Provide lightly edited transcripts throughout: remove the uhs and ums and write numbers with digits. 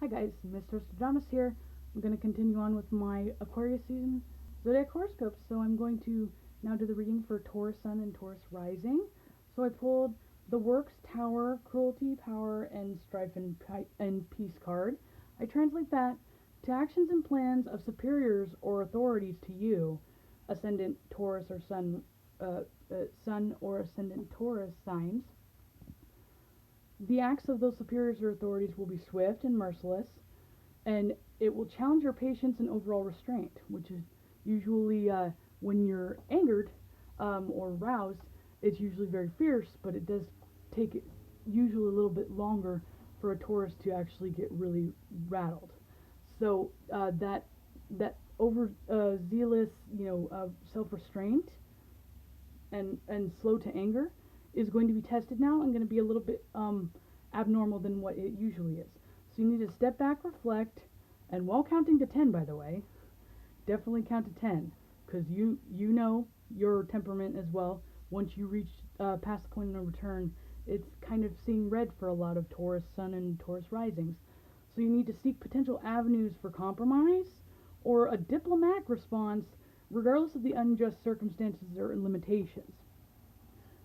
Hi guys, Mr. Stradamus here. I'm going to continue on with my Aquarius season zodiac horoscopes. So I'm going to now do the reading for Taurus Sun and Taurus Rising. So I pulled the Works, Tower, Cruelty, Power, and Strife and Peace card. I translate that to actions and plans of superiors or authorities to you, Ascendant Taurus or Sun or Ascendant Taurus signs. The acts of those superiors or authorities will be swift and merciless, and it will challenge your patience and overall restraint, which is usually when you're angered or roused, it's usually very fierce, but it does take it usually a little bit longer for a Taurus to actually get really rattled. So that over zealous, self-restraint and slow to anger is going to be tested now and going to be a little bit abnormal than what it usually is. So you need to step back, reflect, and while counting to 10, by the way, definitely count to 10, because you know your temperament as well. Once you reach past the point of no return, it's kind of seeing red for a lot of Taurus Sun and Taurus Risings. So you need to seek potential avenues for compromise or a diplomatic response regardless of the unjust circumstances or limitations.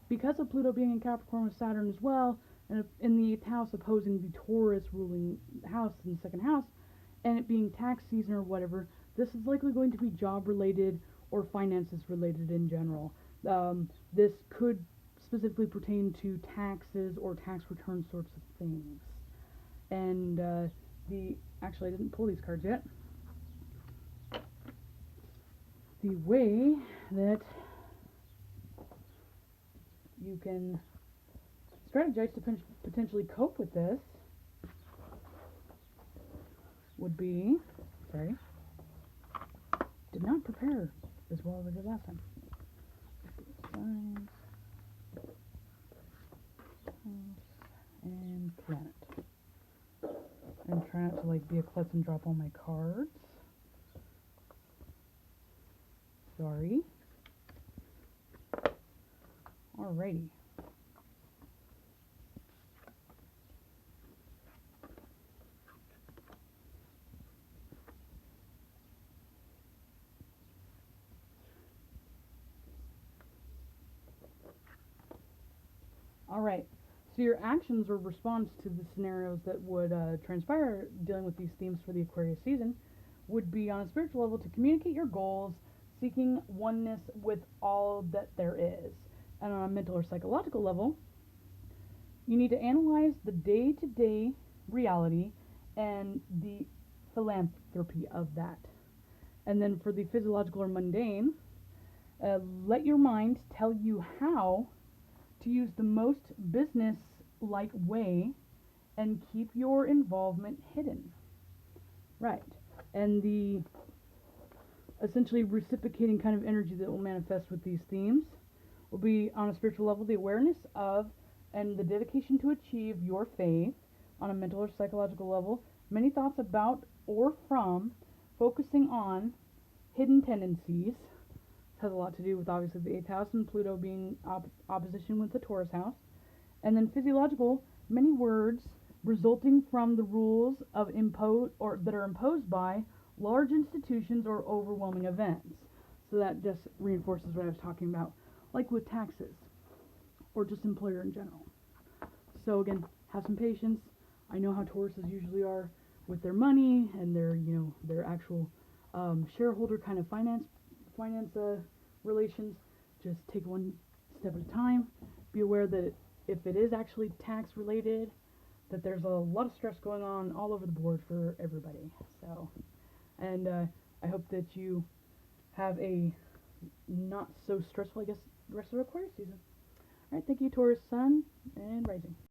Because of Pluto being in Capricorn with Saturn as well, and in the 8th house opposing the Taurus ruling house in the 2nd house, and it being tax season or whatever, this is likely going to be job related or finances related in general. This could specifically pertain to taxes or tax return sorts of things. And actually I didn't pull these cards yet. The way that you can strategize to potentially cope with this would be, did not prepare as well as I did last time. Signs, and planet. I'm trying not to be a klutz and drop all my cards. Sorry. Alrighty. Alright, so your actions or response to the scenarios that would transpire dealing with these themes for the Aquarius season would be on a spiritual level to communicate your goals, seeking oneness with all that there is. And on a mental or psychological level, you need to analyze the day-to-day reality and the philanthropy of that. And then for the physiological or mundane, let your mind tell you how to use the most business-like way and keep your involvement hidden. Right. And the essentially reciprocating kind of energy that will manifest with these themes will be on a spiritual level the awareness of and the dedication to achieve your faith. On a mental or psychological level, many thoughts about or from focusing on hidden tendencies. Has a lot to do with obviously the 8th house and Pluto being opposition with the Taurus house. And then physiological, many words resulting from the rules of that are imposed by large institutions or overwhelming events. So that just reinforces what I was talking about, like with taxes or just employer in general. So again, have some patience. I know how Tauruses usually are with their money and their actual shareholder kind of finance relations. Just take one step at a time. Be aware that if it is actually tax related, that there's a lot of stress going on all over the board for everybody. So, and I hope that you have a not so stressful, rest of the Aquarius season. Alright, thank you, Taurus Sun and Rising.